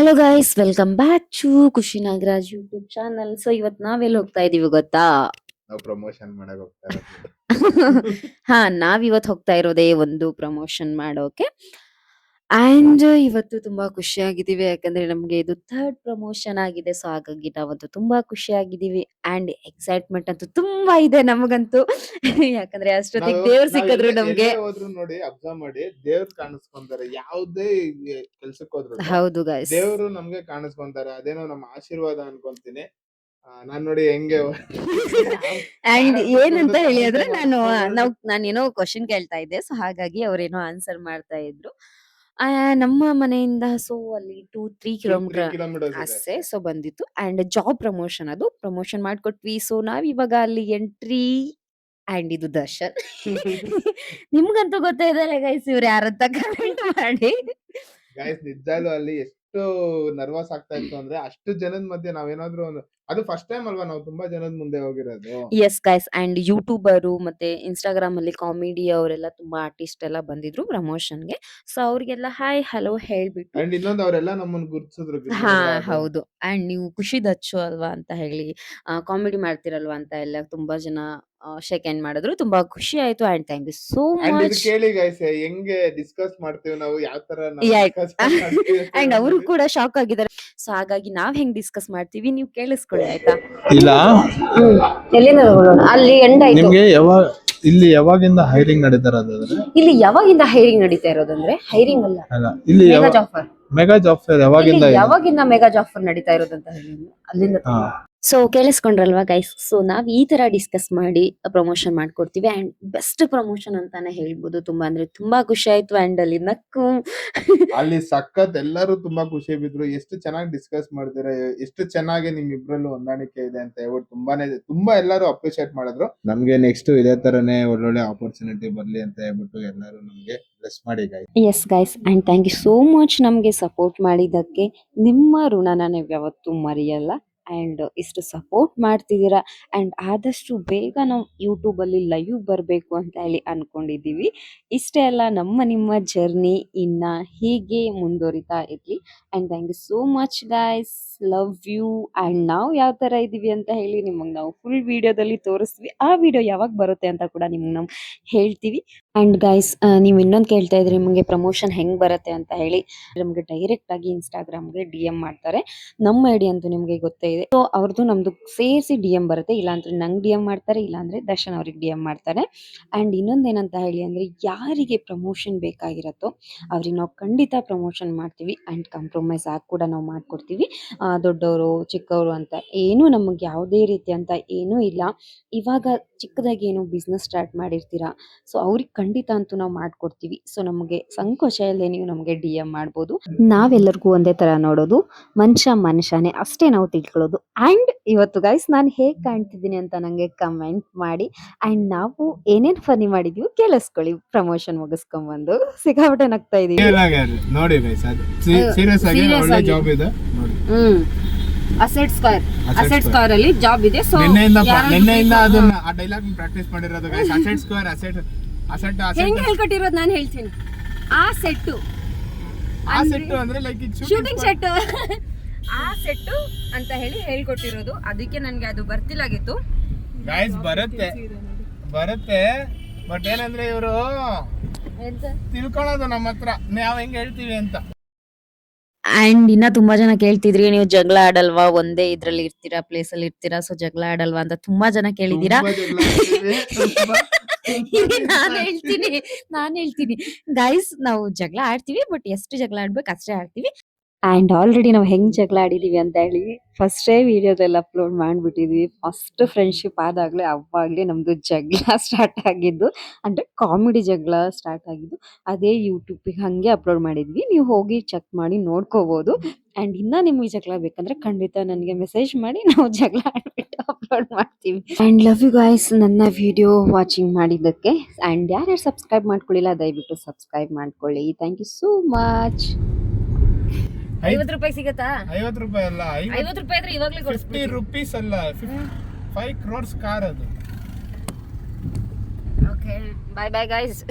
Hello guys, welcome back to Khushi Nagaraj YouTube channel. So ಇವತ್ತು ನಾವೆಲ್ಲಿ ಹೋಗ್ತಾ ಇದೀವಿ ಗೊತ್ತಾ? ನಾವು ಪ್ರಮೋಷನ್ ಮಾಡಕ್ ಹೋಗ್ತಾ ಇರೋದು. ಹಾ, ನಾವಿವತ್ತು ಹೋಗ್ತಾ ಇರೋದೇ ಒಂದು ಪ್ರಮೋಷನ್ ಮಾಡೋಕೆ. ಅಂಡ್ ಇವತ್ತು ತುಂಬಾ ಖುಷಿಯಾಗಿದ್ದೀವಿ, ಯಾಕಂದ್ರೆ ನಮ್ಗೆ ಇದು ಥರ್ಡ್ ಪ್ರಮೋಷನ್ ಆಗಿದೆ. ಸೊ ಹಾಗಾಗಿ ನಾವಂತೂ ತುಂಬಾ ಖುಷಿಯಾಗಿದ್ದೀವಿ ಅಂಡ್ ಎಕ್ಸೈಟ್ಮೆಂಟ್ ಅಂತೂ ತುಂಬಾ ಇದೆ ನಮಗಂತೂ. ಯಾಕಂದ್ರೆ ಅಷ್ಟೊತ್ತಿಗೆ ದೇವ್ರು ಸಿಕ್ಕಿದ್ರು ನಮ್ಗೆ. ಎಲ್ಲೇ ಹೋದ್ರು ನೋಡಿ, ಅಬ್ಸರ್ವ್ ಮಾಡಿ, ದೇವ್ರು ಕಾಣಿಸ್ಕೊಂತಾರೆ. ಯಾವುದೇ ಕೆಲ್ಸಕ್ಕೆ ಹೋದ್ರು ಹೌದು ಗೈಸ್, ದೇವ್ರು ನಮ್ಗೆ ಕಾಣಿಸ್ಕೊಂತಾರೆ. ಅದೇನೋ ನಮ್ಮ ಆಶೀರ್ವಾದ ಅನ್ಕೊಂತೀನಿ. ನಾನ್ ನೋಡಿ ಹೆಂಗೆ ಅಂಡ್ ಏನಂತ ಹೇಳಿ ಅಂದ್ರೆ ನಾನೇನೋ ಕ್ವಶನ್ ಕೇಳ್ತಾ ಇದ್ದೆ. ಸೊ ಹಾಗಾಗಿ ಅವ್ರೇನೋ ಆನ್ಸರ್ ಮಾಡ್ತಾ ಇದ್ರು. ನಮ್ಮ ಮನೆಯಿಂದ ಸೊ ಅಲ್ಲಿ 2-3 ಕಿಲೋಮೀಟರ್ ಕಿಲೋಮೀಟರ್ಸ್ ಇದೆ ಅಷ್ಟೇ. ಸೊ ಬಂದಿತ್ತು ಅಂಡ್ ಜಾಬ್ ಪ್ರಮೋಷನ್, ಅದು ಪ್ರಮೋಷನ್ ಮಾಡ್ಕೊಟ್ವಿ. ಸೊ ನಾವಿವಾಗ ಅಲ್ಲಿ ಎಂಟ್ರಿ ಅಂಡ್ ಇದು ದರ್ಶನ್. ನಿಮ್ಗಂತೂ ಗೊತ್ತೇ ಇದಾರೆ ಗೈಸ್ ಇವ್ರು ಯಾರಂತ ಕಮೆಂಟ್ ಮಾಡಿ. ಗೈಸ್ ನಿಜಾಲು ಅಲ್ಲಿ ಎಷ್ಟು ನರ್ವಸ್ ಆಗ್ತಾ ಇತ್ತು ಅಂದ್ರೆ, ಅಷ್ಟು ಜನದ ಮಧ್ಯೆ ನಾವೇನಾದ್ರೂ ಅದು ಫಸ್ಟ್ ಟೈಮ್ ಅಲ್ವಾ ನಾವು ತುಂಬಾ ಜನದ ಮುಂದೆ ಹೋಗಿರೋದು. ಎಸ್ ಗೈಸ್, ಅಂಡ್ ಯೂಟ್ಯೂಬರು ಮತ್ತೆ ಇನ್ಸ್ಟಾಗ್ರಾಮ್ ಅಲ್ಲಿ ಕಾಮಿಡಿ ಅವರೆಲ್ಲ ತುಂಬಾ ಆರ್ಟಿಸ್ಟ್ ಎಲ್ಲ ಬಂದಿದ್ರು ಪ್ರಮೋಷನ್ಗೆ. ಸೊ ಅವ್ರಿಗೆಲ್ಲ ಹಾಯ್ ಹಲೋ ಹೇಳ್ಬಿಟ್ಟು, ಅಂಡ್ ಇನ್ನೊಂದು ಅವರೆಲ್ಲ ನಮ್ಮನ್ನ ಗುರ್ತಿಸಿದ್ರು. ಹಾ ಹೌದು, ಅಂಡ್ ನೀವು ಖುಷಿ ದಚ್ಚು ಅಲ್ವಾ ಅಂತ ಹೇಳಿ ಕಾಮಿಡಿ ಮಾಡ್ತಿರಲ್ವಾ ಅಂತ ಎಲ್ಲ ತುಂಬಾ ಜನ ಶೇಕ್ ಹ್ಯಾಂಡ್ ಮಾಡಿದ್ರು. ತುಂಬಾ ಖುಷಿ ಆಯ್ತು and thank you so much. ಕೇಳಿ ಗೈಸ್, ಹೆಂಗೆ ಡಿಸ್ಕಸ್ ಮಾಡ್ತೀವಿ ನಾವು, ಯಾವ ತರ ಅಂಡ್ ಅವರು ಕೂಡ ಶಾಕ್ ಆಗಿದ್ದಾರೆ. ಸೊ ಹಾಗಾಗಿ ನಾವ್ ಹೆಂಗ್ ಡಿಸ್ಕಸ್ ಮಾಡ್ತೀವಿ ನೀವು ಕೇಳಿಸ್ಕೊಳ್ಳಿ, ಆಯ್ತಾ? ಇಲ್ಲ ಎಲ್ಲಿಂದ ಅಲ್ಲಿ ಎಂಡ್ ಆಯ್ತು. ನಿಮ್ಗೆ ಇಲ್ಲಿ ಯಾವಾಗಿಂದ ಹೈರಿಂಗ್ ನಡೀತಾ ಇರೋದಾದ್ರೆ? ಇಲ್ಲಿ ಯಾವಾಗಿಂದ ಹೈರಿಂಗ್ ನಡೀತಾ ಇರೋದಂದ್ರೆ ಹೈರಿಂಗ್ ಅಲ್ಲ, ಇಲ್ಲಿ mega job fair. Mega job fair ಯಾವಾಗಿಂದ ಮೆಗಾ ಜಾಬ್ ಫೇರ್ ನಡೀತಾ ಇರೋದಂತ ಹೇಳಿ ಅಲ್ಲಿಂದ. So ಕೇಳಿಸ್ಕೊಂಡ್ರಲ್ವಾ guys? ಸೊ ನಾವ್ ಈ ತರ ಡಿಸ್ಕಸ್ ಮಾಡಿ ಪ್ರಮೋಷನ್ ಮಾಡ್ಕೊಡ್ತೀವಿ ಅಂಡ್ ಬೆಸ್ಟ್ ಪ್ರಮೋಷನ್ ಅಂತಾನೆ ಹೇಳ್ಬೋದು. ತುಂಬಾ ಅಂದ್ರೆ ತುಂಬಾ ಖುಷಿ ಆಯ್ತು ಅಂಡ್ ಅಲ್ಲಿ ನಕ್ಕು ಅಲ್ಲಿ ಸಖತ್ ಎಲ್ಲರೂ ತುಂಬಾ ಖುಷಿ ಬಿದ್ರು. ಎಷ್ಟು ಚೆನ್ನಾಗಿ ಡಿಸ್ಕಸ್ ಮಾಡ್ತೀರಾ, ಎಷ್ಟು ಚೆನ್ನಾಗಿ ನಿಮ್ ಇಬ್ರಲ್ಲೂ ಹೊಂದಾಣಿಕೆ ಇದೆ ಅಂತ ಹೇಳ್ಬಿಟ್ಟು ತುಂಬಾ ಎಲ್ಲರೂ ಅಪ್ರಿಶಿಯೇಟ್ ಮಾಡಿದ್ರು. ನಮ್ಗೆ ನೆಕ್ಸ್ಟ್ ಇದೇ ತರನೇ ಒಳ್ಳೊಳ್ಳೆ ಆಪರ್ಚುನಿಟಿ ಬರ್ಲಿ ಅಂತ ಹೇಳ್ಬಿಟ್ಟು ಎಲ್ಲರೂ ನಮ್ಗೆ ಬ್ಲೆಸ್ ಮಾಡಿ guys. Yes guys, and thank you so much ನಮ್ಗೆ ಸಪೋರ್ಟ್ ಮಾಡಿದ್ದಕ್ಕೆ. ನಿಮ್ಮ ಋಣನ ನೀವು ಯಾವತ್ತೂ ಮರೆಯಲ್ಲ ಅಂಡ್ ಇಷ್ಟು ಸಪೋರ್ಟ್ ಮಾಡ್ತಿದ್ದೀರಾ ಅಂಡ್ ಆದಷ್ಟು ಬೇಗ ನಾವು ಯೂಟ್ಯೂಬ್ ಅಲ್ಲಿ ಲೈವ್ ಬರಬೇಕು ಅಂತ ಹೇಳಿ ಅನ್ಕೊಂಡಿದೀವಿ. ಇಷ್ಟೇ ಅಲ್ಲ, ನಿಮ್ಮ ಜರ್ನಿ ಇನ್ನ ಹೀಗೆ ಮುಂದುವರಿತಾ ಇರ್ಲಿ and thank you so much guys, love you. And ನಾವು ಯಾವ ತರ ಇದೀವಿ ಅಂತ ಹೇಳಿ ನಿಮಗೆ ನಾವು ಫುಲ್ ವಿಡಿಯೋದಲ್ಲಿ ತೋರಿಸ್ತೀವಿ. ಆ ವಿಡಿಯೋ ಯಾವಾಗ ಬರುತ್ತೆ ಅಂತ ಕೂಡ ನಿಮ್ಗೆ ನಾವು ಹೇಳ್ತೀವಿ. ಅಂಡ್ ಗೈಸ್, ನೀವು ಇನ್ನೊಂದು ಕೇಳ್ತಾ ಇದ್ರಿ ನಿಮಗೆ ಪ್ರಮೋಷನ್ ಹೆಂಗ್ ಬರುತ್ತೆ ಅಂತ ಹೇಳಿ. ನಮ್ಗೆ ಡೈರೆಕ್ಟ್ ಆಗಿ ಇನ್ಸ್ಟಾಗ್ರಾಮ್ಗೆ DM ಮಾಡ್ತಾರೆ. ನಮ್ಮ ಐಡಿ ಅಂತೂ ನಿಮ್ಗೆ ಗೊತ್ತೇ ಇದೆ. ಸೊ ಅವ್ರದ್ದು ನಮ್ದು ಸೇರಿಸಿ DM ಬರುತ್ತೆ. ಇಲ್ಲಾಂದ್ರೆ ನಂಗೆ DM ಮಾಡ್ತಾರೆ, ಇಲ್ಲಾಂದ್ರೆ ದರ್ಶನ್ ಅವ್ರಿಗೆ DM ಮಾಡ್ತಾರೆ. ಅಂಡ್ ಇನ್ನೊಂದೇನಂತ ಹೇಳಿ ಅಂದ್ರೆ, ಯಾರಿಗೆ ಪ್ರಮೋಷನ್ ಬೇಕಾಗಿರತ್ತೋ ಅವ್ರಿಗೆ ನಾವು ಖಂಡಿತ ಪ್ರಮೋಷನ್ ಮಾಡ್ತೀವಿ ಅಂಡ್ ಕಾಂಪ್ರಮೈಸ್ ಆಗಿ ಕೂಡ ನಾವು ಮಾಡ್ಕೊಡ್ತೀವಿ. ದೊಡ್ಡವರು ಚಿಕ್ಕವರು ಅಂತ ಏನು ನಮಗೆ ಯಾವುದೇ ರೀತಿ ಅಂತ ಏನೂ ಇಲ್ಲ. ಇವಾಗ ಚಿಕ್ಕದಾಗಿ ಏನೋ ಬಿಸ್ನೆಸ್ ಸ್ಟಾರ್ಟ್ ಮಾಡಿರ್ತೀರಾ, ಸೊ ಅವ್ರಿಗೆ ಖಂಡಿತ ಅಂತೂ ನಾವು ಮಾಡ್ಕೊಡ್ತೀವಿ. ಸೊ ನಮಗೆ ಸಂಕೋಚ ಇಲ್ಲದೆ ನೀವು ನಮಗೆ DM ಮಾಡ್ಬೋದು. ನಾವೆಲ್ಲರಿಗೂ ಒಂದೇ ತರ ನೋಡೋದು, ಮನುಷ್ಯನೇ ಅಷ್ಟೇ ನಾವು ತಿಳ್ಕೊಳ್ಳೋದು. ಅಂಡ್ ಇವತ್ತು ಗೈಸ್ ನಾನು ಹೇಗ್ ಕಾಣ್ತಿದ್ದೀನಿ ಅಂತ ನಂಗೆ ಕಮೆಂಟ್ ಮಾಡಿ. ಅಂಡ್ ನಾವು ಏನೇನ್ ಫನಿ ಮಾಡಿದ್ವಿ ಕೇಳಿಸ್ಕೊಳ್ಳಿ. ಪ್ರಮೋಷನ್ ಮುಗಿಸ್ಕೊಂಡ್ಬಂದು ಸಿಕ್ಕಾಪಟ್ಟೆ ನಗ್ತಾ ಇದೀವಿ ನೋಡಿ ಗೈಸ್, ಸೀರಿಯಸ್ ಆಗಿ ಒಳ್ಳೆ ಜಾಬ್ ಇದೆ ನೋಡಿ. ಅಸೆಟ್ ಸ್ಕ್ವೇರ್ ಅಲ್ಲಿ ಜಾಬ್ ಇದೆ. ಸೊ ನಿನ್ನೆಯಿಂದ ಅದನ್ನ ಆ ಡೈಲಾಗ್ ಪ್ರಾಕ್ಟೀಸ್ ಮಾಡಿರೋದು ಗೈಸ್. ಅಸೆಟ್ ಹೆಂಗ್ ಹೇಳ್ಕೊಟ್ಟಿರೋದು ನಾನು ಹೇಳ್ತೀನಿ. ಆ ಸೆಟ್ ಅಂದ್ರೆ ಲೈಕ್ ಶೂಟಿಂಗ್ ಸೆಟ್ ಆ ಸೆಟ್ ಅಂತ ಹೇಳಿ ಹೇಳ್ಕೊಟ್ಟಿರೋದು. ಅದಕ್ಕೆ ನನ್ಗೆ ಅದು ಬರ್ತಿಲ್ಲಾಗಿತ್ತು ಗೈಸ್. ಬರುತ್ತೆ ಬಟ್ ಏನಂದ್ರೆ ಇವರು ತಿಳ್ಕೊಳ್ಳೋದು ನಮ್ಮ ಹತ್ರ ನಾವ್ ಹೆಂಗ್ ಹೇಳ್ತೀವಿ ಅಂತ. ಅಂಡ್ ಇನ್ನ ತುಂಬಾ ಜನ ಕೇಳ್ತಿದ್ರಿ, ನೀವು ಜಗಳ ಆಡಲ್ವಾ, ಒಂದೇ ಇದ್ರಲ್ಲಿ ಇರ್ತೀರಾ, ಪ್ಲೇಸ್ ಅಲ್ಲಿ ಇರ್ತೀರಾ, ಸೊ ಜಗಳ ಆಡಲ್ವಾ ಅಂತ ತುಂಬಾ ಜನ ಕೇಳಿದೀರಾ. ನಾನ್ ಹೇಳ್ತೀನಿ ಗೈಸ್, ನಾವು ಜಗಳ ಆಡ್ತೀವಿ, ಬಟ್ ಎಷ್ಟು ಜಗಳ ಆಡ್ಬೇಕು ಅಷ್ಟೇ ಆಡ್ತೀವಿ. ಅಂಡ್ ಆಲ್ರೆಡಿ ನಾವು ಹೆಂಗ್ ಜಗಳ ಆಡಿದೀವಿ ಅಂತ ಹೇಳಿ ಫಸ್ಟೇ ವಿಡಿಯೋದಲ್ಲಿ ಅಪ್ಲೋಡ್ ಮಾಡ್ಬಿಟ್ಟಿದ್ವಿ. ಫಸ್ಟ್ ಫ್ರೆಂಡ್ಶಿಪ್ ಅವಾಗ್ಲೇ ನಮ್ದು ಜಗಳ ಸ್ಟಾರ್ಟ್ ಆಗಿದ್ದು, ಅಂದ್ರೆ ಕಾಮಿಡಿ ಜಗಳ ಸ್ಟಾರ್ಟ್ ಆಗಿದ್ದು. ಅದೇ ಯೂಟ್ಯೂಬ್ಗೆ ಹಂಗೆ ಅಪ್ಲೋಡ್ ಮಾಡಿದ್ವಿ. ನೀವು ಹೋಗಿ ಚೆಕ್ ಮಾಡಿ ನೋಡ್ಕೋಬಹುದು. ಅಂಡ್ ಇನ್ನ ನಿಮ್ಗೆ ಜಗಳ ಬೇಕಂದ್ರೆ ಖಂಡಿತ ನನಗೆ ಮೆಸೇಜ್ ಮಾಡಿ, ನಾವು ಜಗಳ ಆಡ್ಬಿಟ್ಟು ಅಪ್ಲೋಡ್ ಮಾಡ್ತೀವಿ. ಅಂಡ್ ಲವ್ ಯು ಗೈಸ್ ನನ್ನ ವಿಡಿಯೋ ವಾಚಿಂಗ್ ಮಾಡಿದ್ದಕ್ಕೆ. ಅಂಡ್ ಯಾರ್ಯಾರು ಸಬ್ಸ್ಕ್ರೈಬ್ ಮಾಡ್ಕೊಳ್ಳಿಲ್ಲ ದಯವಿಟ್ಟು ಸಬ್ಸ್ಕ್ರೈಬ್ ಮಾಡ್ಕೊಳ್ಳಿ. Thank you so much. 50 ರೂಪಾಯಿ ಸಿಗತ್ತಾ? 50 ರೂಪಾಯಿ ಅಲ್ಲ, 50 ರೂಪಾಯಿ ಇದ್ರೆ ಇವಾಗ್ಲೇ ಕೊಡ್ಸ್ಬಿಡಿ. 50 ರೂಪೀಸ್ ಅಲ್ಲ, 5 crores ಕಾರ್ ಅದು. ಓಕೆ, ಬಾಯ್ ಬಾಯ್ ಗೈಸ್.